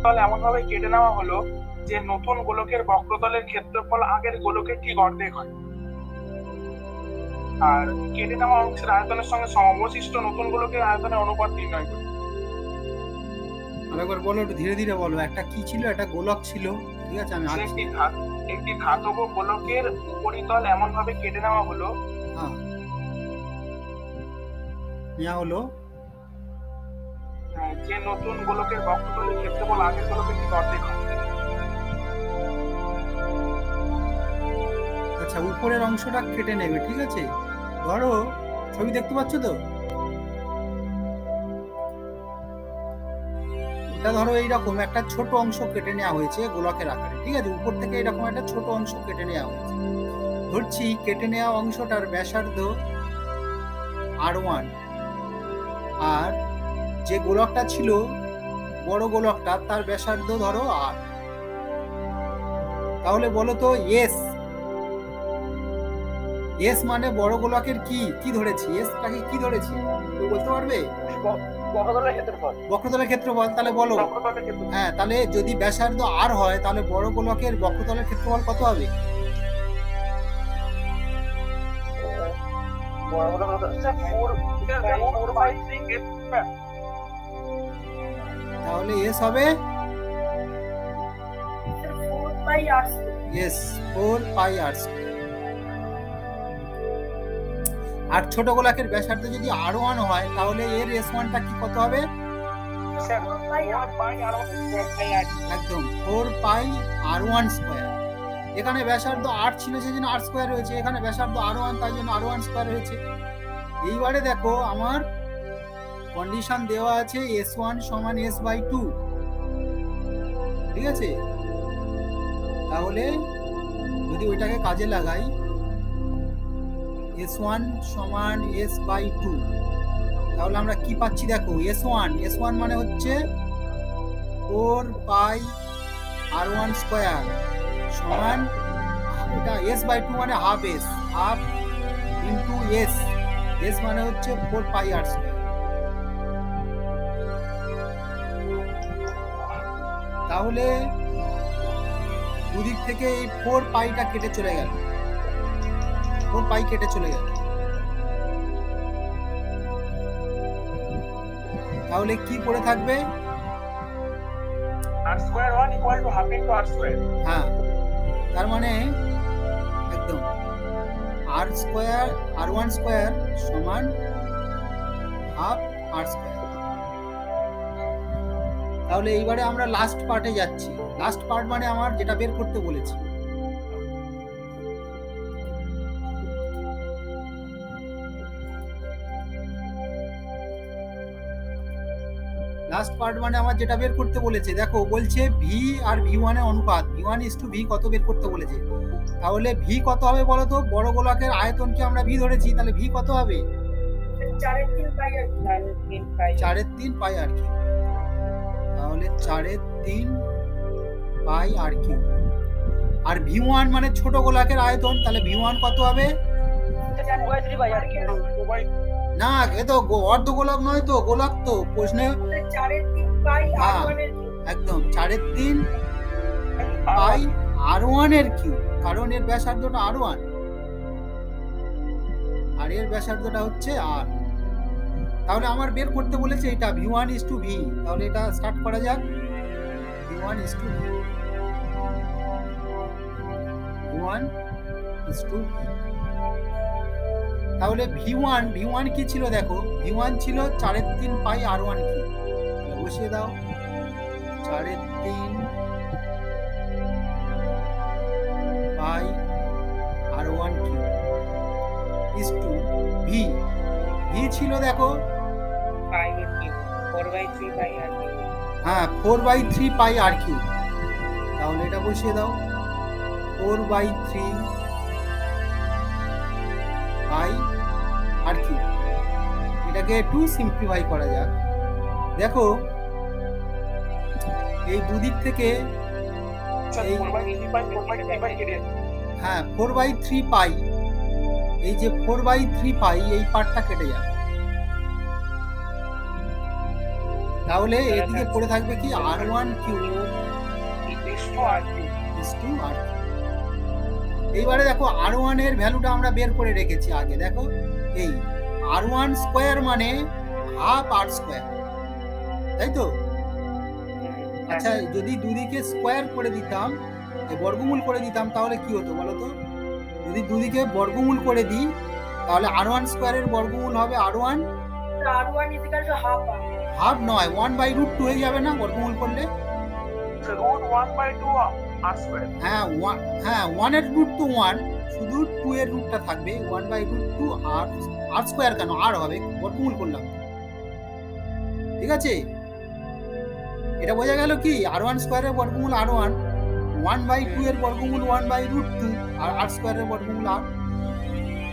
উপরিতল এমন ভাবে কেটে নেওয়া হলো যে নতুন গোলকের বক্রতলের ক্ষেত্রফল আগের গোলকের ঠিক অর্ধেক হয়। আর কেটে নেওয়া অংশের আয়তনের সঙ্গে অবশিষ্ট নতুন গোলকের আয়তনের অনুপাত নির্ণয় করি। আরেকবার বলো, একটু ধীরে ধীরে বলো। একটা কি ছিল? একটা গোলক ছিল, ঠিক আছে? আমি একটি ধাতব গোলকের উপরিতল এমন ভাবে কেটে নেওয়া হলো নেওয়া হলো যে নতুন গোলকের বক্রতলের ক্ষেত্রফল আগের গোলকের ঠিক অর্ধেক হয়। আচ্ছা, উপরের অংশটা কেটে নেবে, ঠিক আছে? ধরো, ছবি দেখতে পাচ্ছ তো? এটা ধরো এইরকম একটা ছোট অংশ কেটে নেওয়া হয়েছে গোলকের আকারে, ঠিক আছে? উপর থেকে এরকম একটা ছোট অংশ কেটে নেওয়া হয়েছে। ধরছি কেটে নেওয়া অংশটার ব্যাসার্ধ R1, আর যে গোলকটা ছিল বড় গোলকটা, তার ব্যাসার্ধ ধরো R। তাহলে বলো তো এস মানে বড় গোলকের কি ধরেছি? এসটাকে কি ধরেছি কেউ বলতে পারবে? বক্রতলের ক্ষেত্রফল। তাহলে বলো। হ্যাঁ, তাহলে যদি ব্যাসার্ধ আর হয় তাহলে বড় গোলকের বক্রতলের ক্ষেত্রফল কত হবে? তাহলে এস হবে 4πr²। আর ছোট গোলকের ব্যাসার্ধ যদি R1 হয় তাহলে এর S1টা কি কত হবে? একদম 4πr1²। এখানে ব্যাসার্ধ R ছিল সেজন্য R² হয়েছে, এখানে ব্যাসার্ধ R1 তাই জন্য R1² হয়েছে। এইবারে দেখো, আমার কন্ডিশন দেওয়া আছে S1 সমান S/2, ঠিক আছে? তাহলে যদি ওইটাকে কাজে লাগাই, S1 সমান S/2, তাহলে আমরা কি পাচ্ছি দেখো? S1 মানে হচ্ছে 4πr1² সমান, এটা S/2 মানে হাফ ইন্টু S মানে হচ্ছে 4πr²। তাহলে দুদিক থেকে এই 4πটা কেটে চলে গেল, 4π কেটে চলে গেল। তাহলে কি পড়ে থাকবে? R²1 = half into R²। হ্যাঁ, তার মানে একদম R1² সমান হাফ R²। তাহলে এইবারে আমরা লাস্ট পার্টে যাচ্ছি। লাস্ট পার্ট মানে আমার যেটা বের করতে বলেছি। লাস্ট পার্ট মানে আমার যেটা বের করতে বলেছে, দেখো বলছে ভি আর V1 এর অনুপাত, V1:V কত বের করতে বলেছে। তাহলে ভি কত হবে বলো তো? বড় গোলকের আয়তনকে আমরা ভি ধরেছি, তাহলে ভি কত হবে? 4/3πr²। তাহলে 4/3πr²। আর V1 মানে ছোট গোলকের আয়তন, তাহলে V1 কত হবে? না, এ তো অর্ধ গোলক নয় তো, গোলক তো প্রশ্নে। একদম 4/3πr1 এর কিউব, কারণ এর ব্যাসার্ধটা R1 আর এর ব্যাসার্ধটা হচ্ছে R। তাহলে আমার বের করতে বলেছে এটা V1:V। তাহলে এটা স্টার্ট করা যাক। V1:V, তাহলে V1 কি ছিল দেখো? V1 ছিল 4/3πr1 কি, বসিয়ে দাও। 4/3πr1 কি ইজ টু ভি ছিল দেখো 4/3πr²। তাহলে এটা বসিয়ে দাও 4/3πr²। এটাকে একটু সিম্পলিফাই করা যাক। দেখো, এই দুদিক থেকে হ্যাঁ 4/3π, এই যে 4/3π এই পার্টটা কেটে যাবে। তাহলে এদিকে পড়ে থাকবে কি R1 cube is to R cube. Is to R cube. এইবারে দেখো R1 এর ভ্যালুটা আমরা বের করে রেখেছি আগে, দেখো এই R1 স্কোয়ার মানে হাফ R স্কোয়ার, তাই তো? আচ্ছা, যদি দুদিকে স্কোয়ার করে দিতাম, বর্গমূল করে দিতাম, তাহলে কি হতো বলো তো? যদি দুদিকে বর্গমূল করে দিই তাহলে R1 স্কোয়ারের বর্গমূল হবে R1, হাফ নয় 1/√2 হয়ে যাবে না বর্গমূল করলে? রুট 1/2 আর স্কয়ার। হ্যাঁ 1 এর রুট তো 1, শুধু 2 এর রুটটা থাকবে 1/√2 আর স্কোয়ার কেন আর হবে, বর্গমূল করলাম, ঠিক আছে? এটা বোঝা গেল কি R1 স্কোয়ারের বর্গমূল R1, 1/2 এর বর্গমূল 1/√2 আর আর স্কোয়ারের বর্গমূল আর।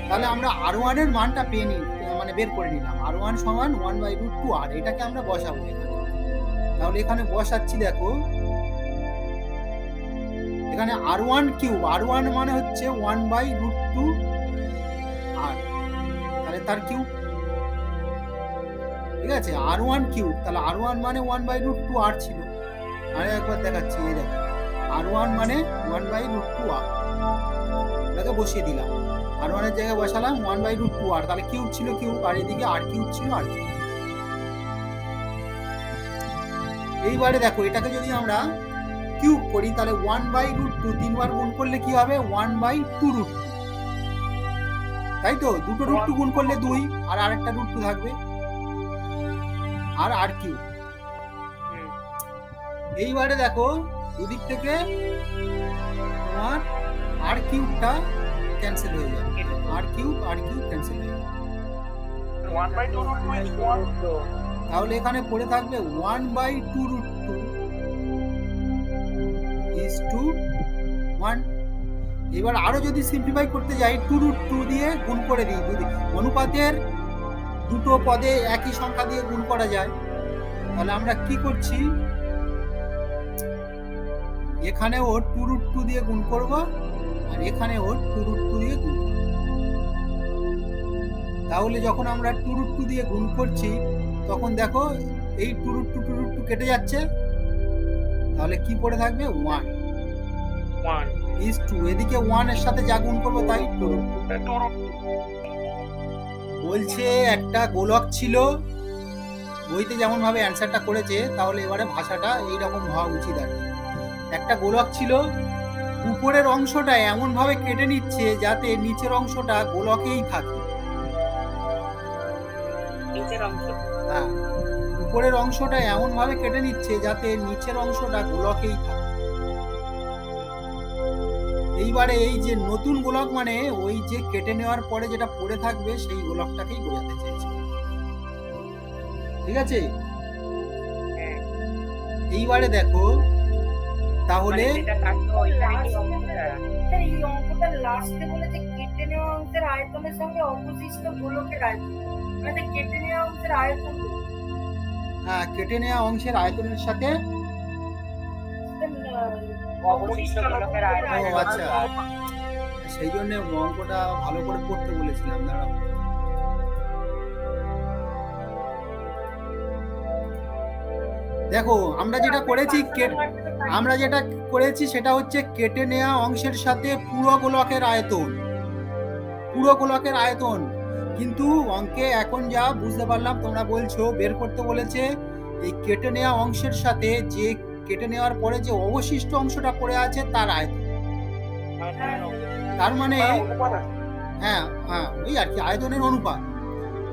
তাহলে আমরা R1 এর মানটা পেয়ে নিই, মানে বের করে নিলাম R1 সমান 1/√2 আর। এটাকে আমরা বসাবো এখানে। তাহলে এখানে বসাচ্ছি, দেখো এখানে R1 কিউব, R1 মানে হচ্ছে 1/√2 আর, তাহলে তার কিউব, ঠিক আছে? R1 কিউব, তাহলে R1 মানে 1/√2 আর ছিল। আরে একবার দেখাচ্ছি, এই দেখো R1 মানে 1/√2 আর, এটাকে বসিয়ে দিলাম, R1 এর জায়গায় বসালাম 1/√2 আর, তাহলে কিউব ছিল কিউব, আর এদিকে আর কিউব ছিল আর কিউব। এইবারে দেখো এটাকে যদি আমরা কিউব করি তাহলে 1/√2 তিনবার গুণ করলে কি হবে 1/2√2, তাই তো? দুটো √2 গুণ করলে 2 আর আরেকটা √2 থাকবে আর আর কিউব। এইবারে দেখো দুদিক থেকে তোমার আর কিউবটা ক্যান্সেল হয়ে যাবে, আর কিউব ক্যান্সেল হয়ে যাবে। 1/2√2 is 1. তাহলে এখানে পড়ে থাকবে 1/2√2 is to 1। এবার আরো যদি সিম্পলিফাই করতে যাই 2√2 দিয়ে গুণ করে দিই, অনুপাতের দুটো পদে একই সংখ্যা দিয়ে গুণ করা যায়, তাহলে আমরা কি করছি এখানেও 2√2 দিয়ে গুণ করব আর এখানেও 2√2 দিয়ে গুণ করব। তাহলে যখন আমরা 2√2 দিয়ে গুণ করছি তখন দেখো এই 2√2 কেটে যাচ্ছে, তাহলে কি পড়ে থাকবে 1 is to, এদিকে 1 এর সাথে যা গুণ করবো তাই 2√2। বলছে একটা গোলক ছিল, বইতে যেমন ভাবে অ্যান্সারটা করেছে তাহলে এবারে ভাষাটা এইরকম হওয়া উচিত আর কি। একটা গোলক ছিল, উপরের অংশটা এমন ভাবে কেটে নিচ্ছে যাতে নিচের অংশটা গোলকেই থাকে। হ্যাঁ, উপরের অংশটা এমন ভাবে কেটে নিচ্ছে যাতে নিচের অংশটা গোলকেই থাকে। এইবারে এই যে নতুন গোলক মানে ওই যে কেটে নেওয়ার পরে যেটা পড়ে থাকবে সেই গোলকটাকেই বোঝাতে চাইছে, ঠিক আছে? এইবারে দেখো তাহলে এই অঙ্কটা লাস্টে বলেছে কেটে নেওয়া অংশের আয়তনের সঙ্গে অবশিষ্ট গোলকের আয়তন, মানে কেটে নেওয়া অংশের আয়তন, হ্যাঁ কেটে নেওয়া অংশের আয়তনের সাথে অবশিষ্ট গোলকের আয়তন। ও আচ্ছা, সেই জন্য অঙ্কটা ভালো করে পড়তে বলেছিলাম। দাঁড়াও, দেখো আমরা যেটা করেছি সেটা হচ্ছে কেটে নেওয়া অংশের সাথে পুরো গোলকের আয়তন, কিন্তু অঙ্কে এখন যা বুঝতে পারলাম তোমরা বলছো বের করতে বলেছে এই কেটে নেওয়া অংশের সাথে যে কেটে নেওয়ার পরে যে অবশিষ্ট অংশটা পড়ে আছে তার আয়তন। তার মানে হ্যাঁ ওই আর কি আয়তনের অনুপাত।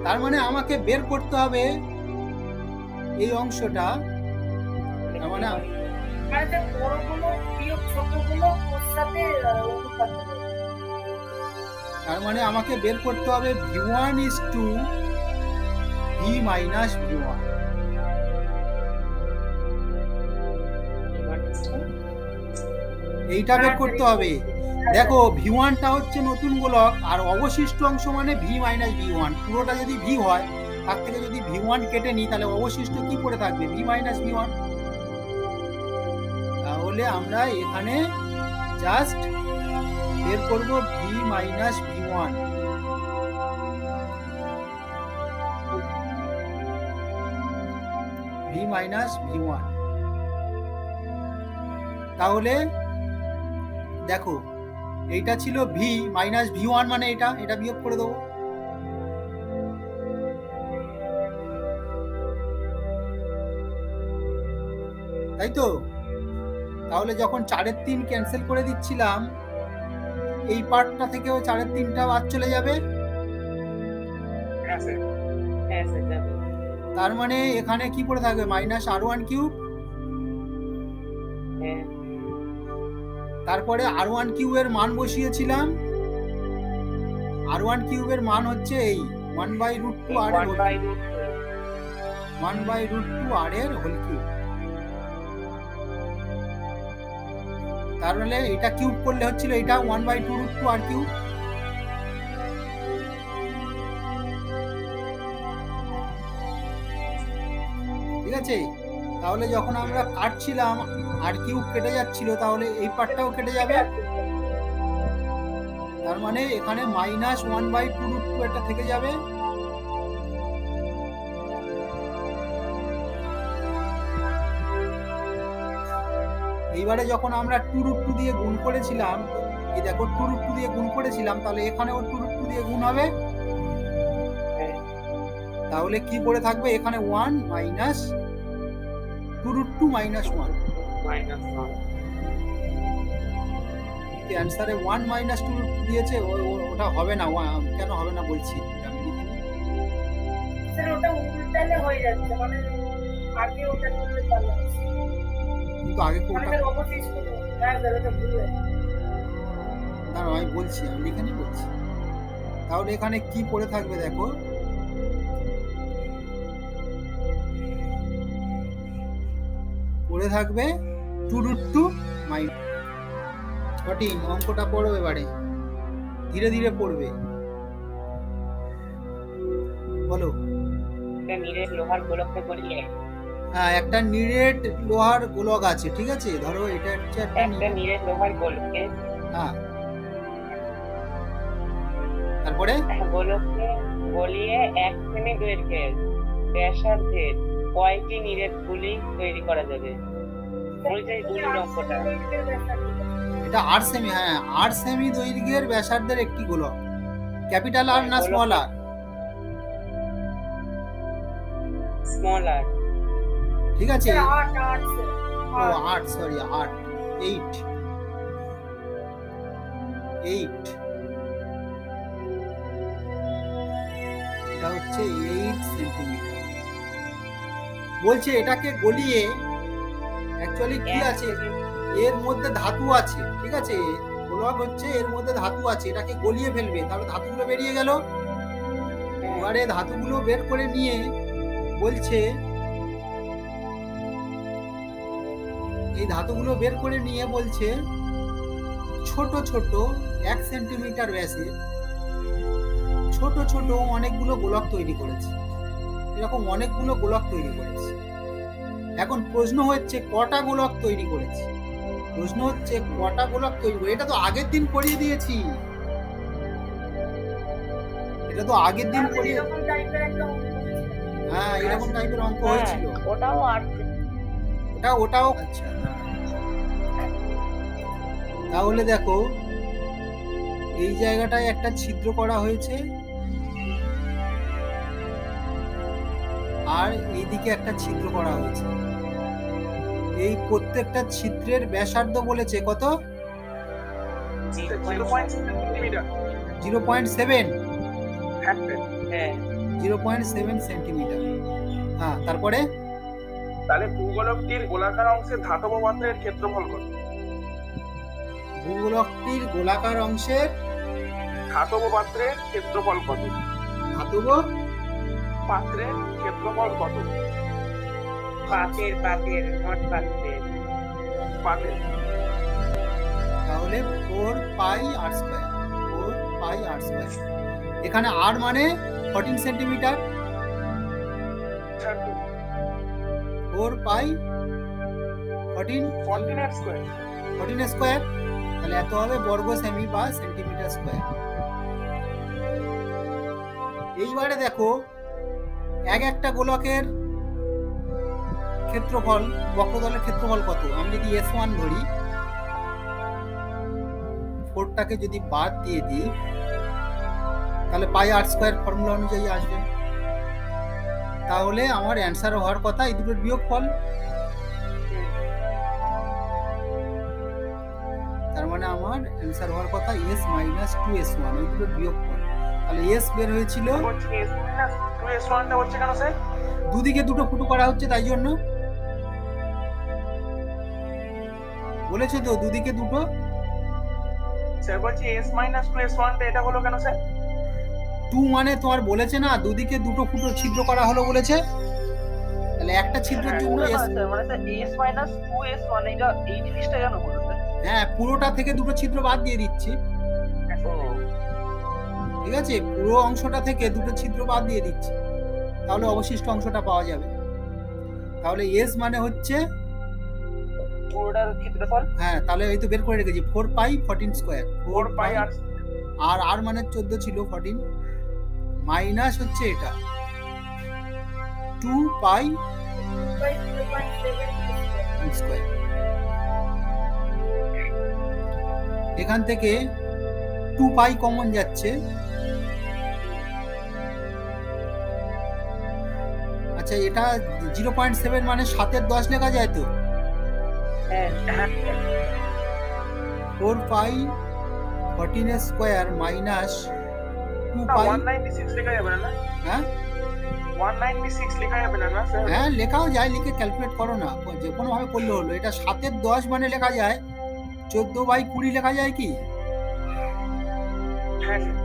তার মানে আমাকে বের করতে হবে এই অংশটা, তার মানে বড়গুলো বিয়োগ ছোটগুলো ওর সাথে অনুপাত হবে। তার মানে আমাকে বের করতে হবে v1 is to v minus v1। এইটা বের করতে হবে। দেখো v1টা হচ্ছে নতুন গোলক আর অবশিষ্ট অংশ মানে v minus v1। পুরোটা যদি v হয় তার থেকে যদি v1 কেটে নিই তাহলে অবশিষ্ট কি পড়ে থাকবে v minus v1। তাহলে আমরা এখানে জাস্ট বের করব v minus v1। v V minus V one. তাহলে দেখো এইটা ছিল ভি মাইনাস ভি ওয়ান, মানে এটা বিয়োগ করে দেবো। তাই তো? তাহলে যখন 4/3 ক্যান্সেল করে দিচ্ছিলাম, এই পার্টটা থেকেও 4/3টা বাদ চলে যাবে। হ্যাঁ স্যার। হ্যাঁ স্যার যাবে। তার মানে এখানে কি পড়ে থাকবে? Minus R1 cube. হ্যাঁ তারপরে R1 কিউবের মান বসিয়েছিলাম। R1 কিউবের মান হচ্ছে এই 1/√2 R এর 1/√2 R এর হোল কিউব। তার মানে এটা কিউব করলে হচ্ছিল এটা 1/2√2 R কিউব। ঠিক আছে? তাহলে যখন আমরা কাটছিলাম আর কিউব কেটে যাচ্ছিল, তাহলে এই পার্টটাও কেটে যাবে। তার মানে এখানে মাইনাস 1/2√2 এটা থেকে যাবে। এইবারে যখন আমরা 2√2 দিয়ে গুণ করেছিলাম, এই দেখো 2√2 দিয়ে গুণ করেছিলাম, তাহলে এখানেও 2√2 দিয়ে গুণ হবে। তাহলে কি পড়ে থাকবে? এখানে 1 মাইনাস 2√2 মাইনাস 1। অ্যান্সারে 1 মাইনাস 2√2 দিয়েছে, ওটা হবে না। কেন হবে না বলছি, আমি লিখে নিই। স্যার ওটা উল্টালে হয়ে যাচ্ছে, মানে আগে ওটা করলে ভালো আছে। কিন্তু আগে মানে কোনটা? স্যার অবশিষ্ট। হ্যাঁ স্যার ওটা ভুল হয়েছে। না আমি বলছি, আমি লিখে নিই বলছি। তাহলে এখানে কি পড়ে থাকবে দেখো, পড়ে থাকবে 2√2 মাইনাস 14। অঙ্কটা পড়বে এবারে, ধীরে ধীরে পড়বে। বলো। এটা নিরেট লোহার গোলককে গলিয়ে হ্যাঁ, একটা নিরেট লোহার গোলক আছে, ঠিক আছে? ধরো এটা হচ্ছে একটা একটা নিরেট লোহার গোলককে, হ্যাঁ, তারপরে গোলককে গলিয়ে 1 সেমি দৈর্ঘ্যের ব্যাসার্ধের কয়টি নিরেট গুলি তৈরি করা যাবে? বলছে গুলির অঙ্কটা। এটা 8 সেমি। হ্যাঁ, 8 সেমি দৈর্ঘ্যের ব্যাসার্ধের একটি গোলক। ক্যাপিটাল আর না স্মল আর? স্মল আর। ঠিক আছে। Sir 8 sir. ও 8, সরি 8, 8 এটা হচ্ছে 8 সেন্টিমিটার। বলছে এটাকে গলিয়ে, অ্যাকচুয়ালি কি আছে এর মধ্যে? ধাতু আছে, ঠিক আছে? গোলক হচ্ছে, এর মধ্যে ধাতু আছে, এটাকে গলিয়ে ফেলবে, তাহলে ধাতুগুলো বেরিয়ে গেল। এবারে ধাতুগুলো বের করে নিয়ে বলছে, এই ধাতুগুলো বের করে নিয়ে বলছে ছোট ছোট 1 সেন্টিমিটার ব্যাসের ছোট ছোট অনেকগুলো গোলক তৈরি করেছে। এরকম অনেকগুলো গোলক তৈরি করেছে। এখন প্রশ্ন হচ্ছে কটা গোলক তৈরি করেছে? প্রশ্ন হচ্ছে কটা গোলক তৈরি করে? এটা তো আগের দিন করিয়ে দিয়েছি, এটা তো আগের দিন করিয়ে। এরকম টাইপের একটা অঙ্ক হয়েছে। হ্যাঁ, এরকম টাইপের অঙ্ক হ্যাঁ, হয়েছিল। ওটাও 8। ওটাও আচ্ছা। তাহলে দেখো এই জায়গাটায় একটা ছিদ্র করা হয়েছে, আর এইদিকে একটা ছিদ্র করা হয়েছে। এই প্রত্যেকটা ছিদ্রের ব্যাসার্ধ বলেছে কত? 0.7 সেন্টিমিটার। 0.7। হ্যাঁ স্যার। হ্যাঁ 0.7 সেন্টিমিটার। হ্যাঁ, তারপরে তাহলে ভূগোলকটির গোলাকার অংশের ধাতব পাত্রের ক্ষেত্রফল কত? ভূগোলকটির গোলাকার অংশের ধাতব পাত্রের ক্ষেত্রফল কত? ধাতব পাত্রের ক্ষেত্রফল কত? পাতের মোট পাতের। তাহলে 4 পাই আর স্কয়ার। 4 পাই আর স্কয়ার। এখানে আর মানে 14 সেন্টিমিটার। 4 পাই 14 14 স্কয়ার। 14 স্কয়ার। তাহলে এত হবে বর্গ সেমি বা সেন্টিমিটার স্কয়ার। এইবারে দেখো এক একটা গোলকের ক্ষেত্রফল, বক্রতলের ক্ষেত্রফল কত? আমি যদি S1 ধরি, 4টাকে যদি বাদ দিয়ে দিই তাহলে পাই আর স্কয়ার ফর্মুলা অনুযায়ী আসবে। তাহলে আমার অ্যান্সার হওয়ার কথা এই দুটোর বিয়োগফল। তার মানে আমার অ্যান্সার হওয়ার কথা S মাইনাস 2S1, এই দুটোর বিয়োগফল। তাহলে S বের হয়েছিল, বলছি S মাইনাস 2S1 টা হচ্ছে কেন স্যার? দুদিকে দুটো ফুটো করা হচ্ছে তাই জন্য বলেছে তো, দুদিকে দুটো। স্যার বলছি S মাইনাস 2S1 টা এটা হলো কেন স্যার? 2 মানে তোমার বলেছে না দুদিকে দুটো ফুটো ছিদ্র করা হলো বলেছে, তাহলে একটা ছিদ্রের জন্য S, মানে স্যার S মাইনাস 2S1 এটা এই জিনিসটা কেন বলতো স্যার? হ্যাঁ পুরোটা থেকে দুটো ছিদ্র বাদ দিয়ে দিচ্ছি, ঠিক আছে, পুরো অংশটা থেকে দুটো ছিদ্র বাদ দিয়ে দিচ্ছি, তাহলে অবশিষ্ট অংশটা পাওয়া যাবে। তাহলে S মানে হচ্ছে, পুরোটার ক্ষেত্রফল। হ্যাঁ তাহলে এই তো বের করে রেখেছি 4 পাই 14 স্কয়ার, 4 পাই আর আর মানে 14 ছিল 14, মাইনাস হচ্ছে এটা 2 পাই by 0.7 স্কয়ার। এখান থেকে 2 পাই কমন যাচ্ছে, আচ্ছা এটা 0.7 মানে 7 10 লেখা যায় তো, হ্যাঁ 4 পাই 14 স্কয়ার মাইনাস 2 পাই, 196 লেখা যাবে না? হ্যাঁ 196 লেখা যাবে না স্যার? হ্যাঁ লেখাও যায়, লিখে ক্যালকুলেট করো না, যে কোনো ভাবে করলে হলো। এটা 7 10 মানে লেখা যায় 14/20 লেখা যায় কি? হ্যাঁ স্যার।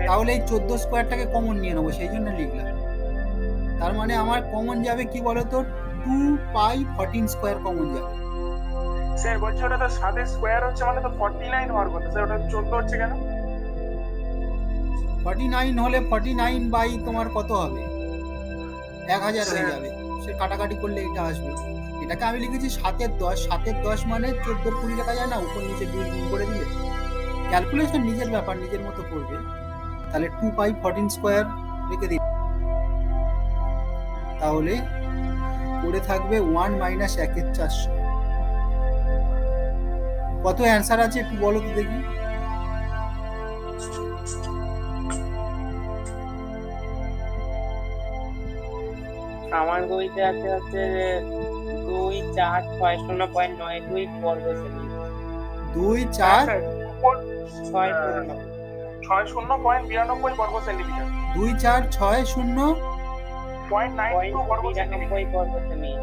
তাহলে এই 14 স্কয়ারটাকে কমন নিয়ে নেবো, সেই জন্য লিখলাম। তার মানে আমার কমন যাবে কি বলতো, 2 পাই 14 স্কয়ার কমন যাবে। স্যার বলছি ওটা তো 7 স্কয়ার হচ্ছে মানে তো 49 হওয়ার কথা স্যার, ওটা 14 হচ্ছে কেন? 49 হলে 49 বাই তোমার কত হবে, 1000 হয়ে স্যার। যাবে, সে কাটাকাটি করলে এটা আসবে। এটাকে আমি লিখেছি 7 10, 7 10 মানে 14/20 লেখা যায় না, উপর নিচে 2 গুণ করে দিলে। ক্যালকুলেশন নিজের ব্যাপার, নিজের মতো করবে। তাহলে 2 পাই 14 স্কয়ার রেখে দিই, তাহলে পড়ে থাকবে 1 মাইনাস 1 এর 400। কত অ্যান্সার আছে একটু বলো তো দেখি। আমার বইতে আছে হচ্ছে 24609.92 বর্গ সেমি। 2 4 60.92 বর্গ সেন্টিমিটার। 2 4 6 0 0.92 বর্গ সেন্টিমিটার। 92 বর্গ সেমি।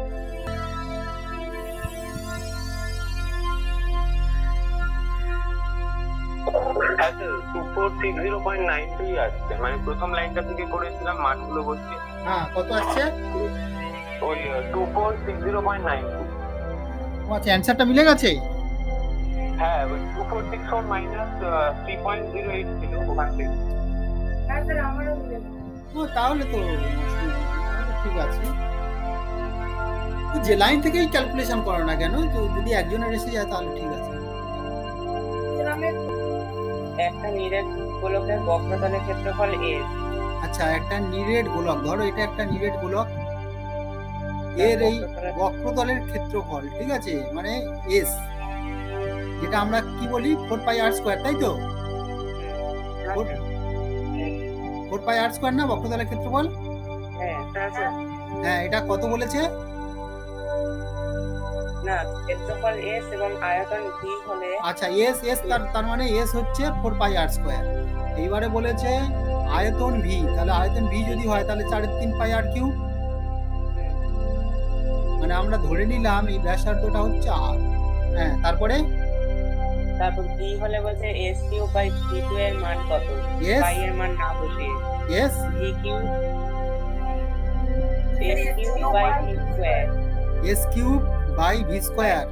আচ্ছা 2460.92 আসছে, মানে প্রথম লাইনটা থেকে করেছিলাম মানগুলো বসছে, হ্যাঁ কত আসছে? ওই 2460.92। আচ্ছা অ্যান্সারটা মিলে গেছে। হ্যাঁ 2464 মাইনাস 3.08 ছিল ওখান থেকে। হ্যাঁ স্যার আমারও মিলে গেছে। তাহলে তো ঠিক আছে, তো যে লাইন থেকেই ক্যালকুলেশন করো না কেন, তো যদি একজনের এসে যায় তাহলে ঠিক আছে। স্যার আমি একটা নিরেট গোলকের বক্রতলের ক্ষেত্রফল S। আচ্ছা একটা নিরেট গোলক, ধরো এটা একটা নিরেট গোলক, এর এই বক্রতলের ক্ষেত্রফল, ঠিক আছে, মানে S, যেটা আমরা কি বলি 4 পাই আর স্কয়ার, তাই তো? 4 পাই আর স্কয়ার না বক্রতলের ক্ষেত্রফল? হ্যাঁ হ্যাঁ এটা কত বলেছে? না, ক্ষেত্রফল S এবং আয়তন V হলে আচ্ছা S S তার মানে S হচ্ছে 4 পাই আর স্কয়ার। এইবারে বলেছে আয়তন V, তাহলে আয়তন V যদি হয় তাহলে 4/3 পাই আর কিউব, মানে আমরা ধরে নিলাম এই ব্যাসার্ধটা হচ্ছে R। হ্যাঁ তারপরে তারপর V হলে বলছে S3 বাই V2 এর মান কত? S পাই এর মান না বসিয়ে S V3 by V square S cube by V square.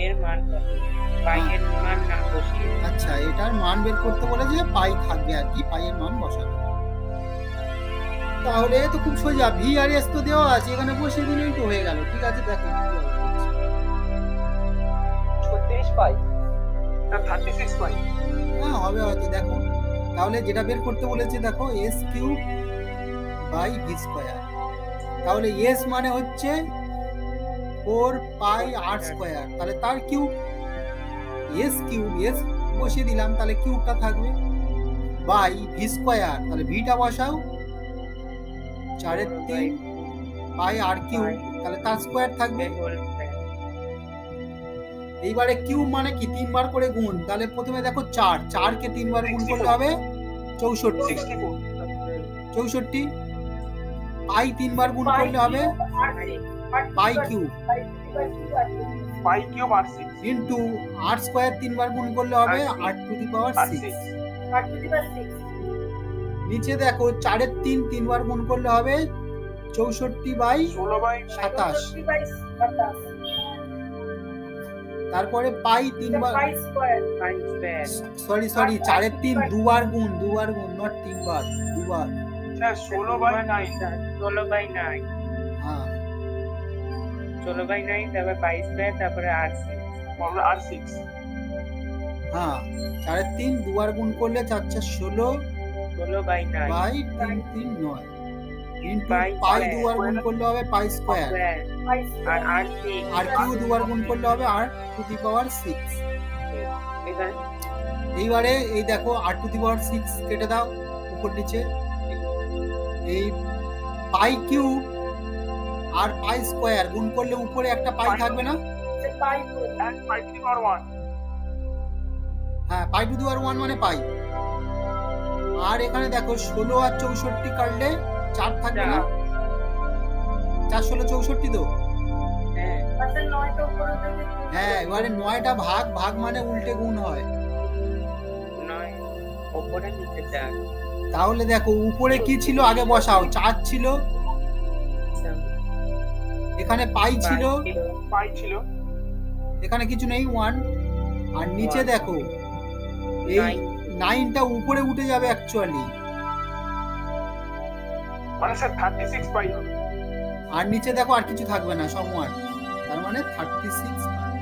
এর মান কত? পাই এর মান না বসিয়ে। আচ্ছা এটার মান বের করতে বলেছে, পাই থাকবে আর কি, পাই এর মান বসাবে। তাহলে তো খুব সোজা, V আর S তো দেওয়া আছে, এখানে বসিয়ে দিলেই তো হয়ে গেল। ঠিক আছে দেখো 36 পাই। না 36 পাই। হ্যাঁ হবে হয়তো, দেখো তাহলে যেটা বের করতে বলেছে দেখো S cube by V square. তাহলে এস মানে হচ্ছে 4 পাই আর স্কয়ার, তাহলে তার কিউব এস কিউব, এস বসিয়ে দিলাম তাহলে কিউবটা থাকবে বাই ভি স্কয়ার, তাহলে ভিটা বসাও 4/3 পাই আর কিউব, তাহলে তার স্কয়ার থাকবে। এইবারে কিউব মানে কি 3 বার করে গুণ, তাহলে প্রথমে দেখো 4 কে 3 বার গুণ করলে হবে 64 64 পাই 3 বার গুণ করলে হবে পাই কিউব পাই কিউব আর 6 ইনটু আর স্কয়ার 3 বার গুণ করলে হবে r টু দি পাওয়ার আর 6। 6 নিচে দেখো 4/3 3 বার গুণ করলে হবে 64 বাই 16/27 27। তারপরে পাই 3 বার সরি 4/3 দুবার গুণ নট 3 বার, দুবার। স্যার 16/9 16/9 হ্যাঁ 16/9 তারপরে পাই স্কয়ার তারপরে r6 আর 6 হ্যাঁ 4/3 দুবার গুণ করলে 4 4 16 16/9 by 3 3 9 into pi pi square. দুবার গুণ করলে হবে পাই স্কয়ার, আর r6 আর কিউ দুবার গুণ করলে হবে r টু দি পাওয়ার 6। এখানে এইবারে এই দেখো r টু দি পাওয়ার 6 কেটে দাও উপর নিচে, এই পাই কিউ আর পাই স্কয়ার গুণ করলে উপরে একটা পাই থাকবে না? পাই টু দি পাওয়ার 1 হ্যাঁ পাই টু দি পাওয়ার 1 মানে পাই। আর এখানে দেখো 16 আর 64 কাটলে 4 থাকবে না? 4 16 64 তো? হ্যাঁ হ্যাঁ এবারে 9টা ভাগ মানে উল্টে গুণ হয়। 9 উপরে নিচে 4 তাহলে দেখো উপরে কি ছিল আগে বসাও, 4 ছিল, এখানে পাই ছিল, পাই ছিল, এখানে কিছু নেই 1, আর নিচে দেখো এই 9টা উপরে উঠে যাবে অ্যাকচুয়ালি, মানে স্যার 36 পাই হবে। আর নিচে দেখো আর কিছু থাকবে না, সব 1, তার মানে 36 পাই।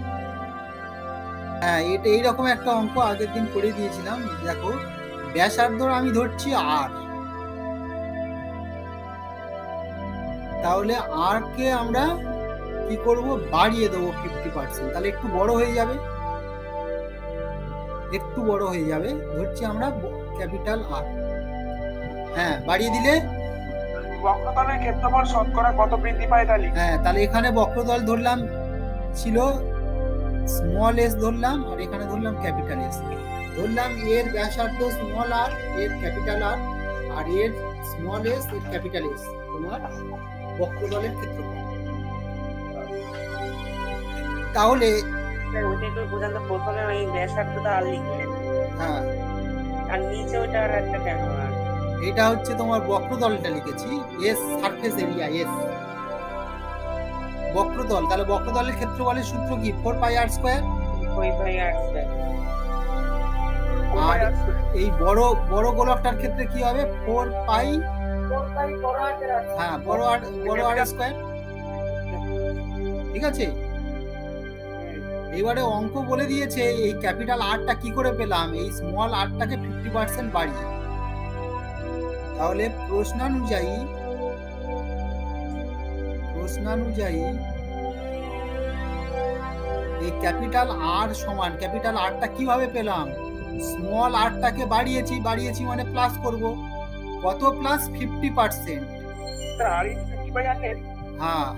হ্যাঁ এটা এইরকম একটা অঙ্ক আগের দিন করে দিয়েছিলাম। দেখো ব্যাসার্ধ আমি ধরছি আর, তাহলে আর কে আমরা কি করব বাড়িয়ে দেবো 50%, তাহলে একটু বড় হয়ে যাবে, একটু বড় হয়ে যাবে, ধরছি আমরা ক্যাপিটাল আর। হ্যাঁ বাড়িয়ে দিলে বক্রতলের ক্ষেত্রফল শতকরা কত বৃদ্ধি পায় তা লিখুন। হ্যাঁ তাহলে এখানে বক্রতল ধরলাম ছিল স্মল এস ধরলাম, আর এখানে ধরলাম ক্যাপিটাল এস, ধরলাম এর ব্যাসার্ধ স্মল আর, এর ক্যাপিটাল আর এর স্মল এস, এর ক্যাপিটাল এস তোমার বক্রতলের ক্ষেত্রফল। তাহলে ওটা একটু বোঝান তো, প্রথমে ওই ব্যাসার্ধটা আর লিখলেন হ্যাঁ আর নিচে ওটা আর একটা কেন আর এটা হচ্ছে তোমার বক্রতলটা লিখেছি, এস সারফেস এরিয়া এস বক্রতল, তাহলে বক্রতলের ক্ষেত্রফলের সূত্র কি 4 পাই আর স্কয়ার। আর এই বড় গোলকটার ক্ষেত্রে কি হবে 4 পাই, হ্যাঁ বড় আর স্কয়ার, ঠিক আছে। এবারে অঙ্ক বলে দিয়েছে এই ক্যাপিটাল আরটা কি করে পেলাম, এই স্মল আরটাকে 50% বাড়িয়ে। তাহলে প্রশ্নানুযায়ী এই ক্যাপিটাল আর সমান, ক্যাপিটাল আরটা কিভাবে পেলাম, স্মল আরটাকে বাড়িয়েছি মানে প্লাস করব, কত প্লাস 50%। স্যার আর ইজ 50/100 হ্যাঁ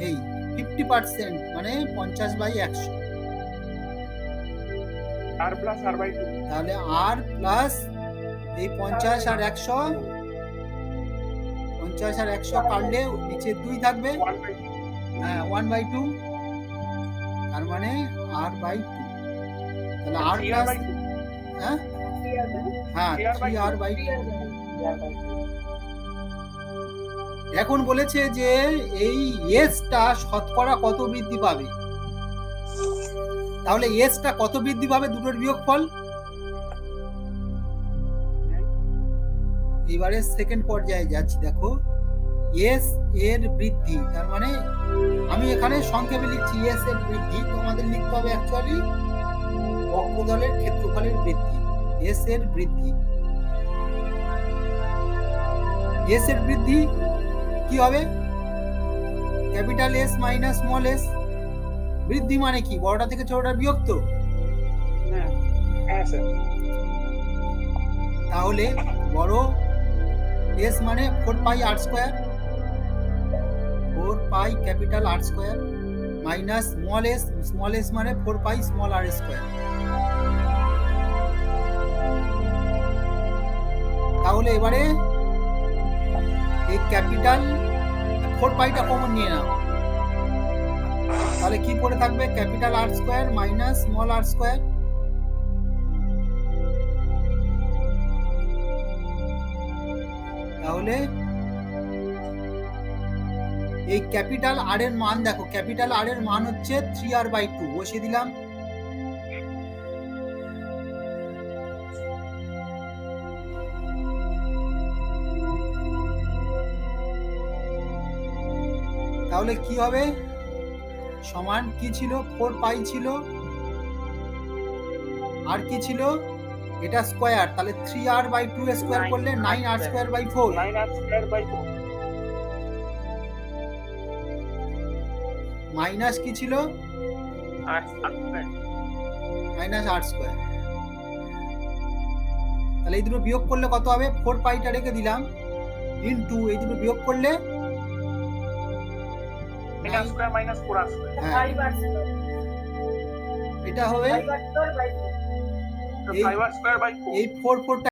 এই 50% মানে 50/100, আর প্লাস r/2 তাহলে আর প্লাস এই 50 আর 100, 50 আর 100 কাটলে নিচে 2 থাকবে, 1/2 হ্যাঁ 1/2, তার মানে r/2, তাহলে r প্লাস হ্যাঁ 3r/2। এখন বলেছে যে এই এসটা শতকরা কত বৃদ্ধি পাবে, তাহলে এসটা কত বৃদ্ধি পাবে দুটোর বিয়োগফল। এবারে সেকেন্ড পর্যায়ে যাচ্ছি, দেখো এস এর বৃদ্ধি, তার মানে আমি এখানে সংক্ষেপে লিখছি এস এর বৃদ্ধি, তোমাদের লিখতে হবে অ্যাকচুয়ালি বক্রতলের ক্ষেত্রফলের বৃদ্ধি, এস এর বৃদ্ধি। এস এর বৃদ্ধি কি হবে? Capital S minus small S. বৃদ্ধি মানে কি? বড়টা থেকে ছোটটা বিয়োগ তো। হ্যাঁ স্যার। তাহলে বড় এস মানে 4 pi R square, 4 pi capital R square minus small S মানে 4 পাই স্মল আর স্কোয়ার। তাহলে এবারে এই ক্যাপিটাল 4 পাইটা কমন নিয়ে নাও, তাহলে কি পড়ে থাকবে? Capital R square minus small R square. তাহলে এই ক্যাপিটাল আর এর মান দেখো, ক্যাপিটাল আর এর মান হচ্ছে 3r/2, বসিয়ে দিলাম। তাহলে কি হবে? সমান কি ছিল? 4 পাই ছিল, আর কি ছিল? এটা স্কোয়ার, তাহলে 3r/2 স্কোয়ার করলে 9r²/4। 9r²/4 মাইনাস কি ছিল? r²। মাইনাস আর স্কোয়ার। তাহলে এই দুটো বিয়োগ করলে কত হবে? 4 পাইটা রেখে দিলাম ইনটু এই দুটো বিয়োগ করলে এটা স্কয়ার মাইনাস 4r স্কয়ার। হ্যাঁ, 5r² এটা হবে 5r² 4। তো 5r স্কয়ার বাই 4। এই 4 4টা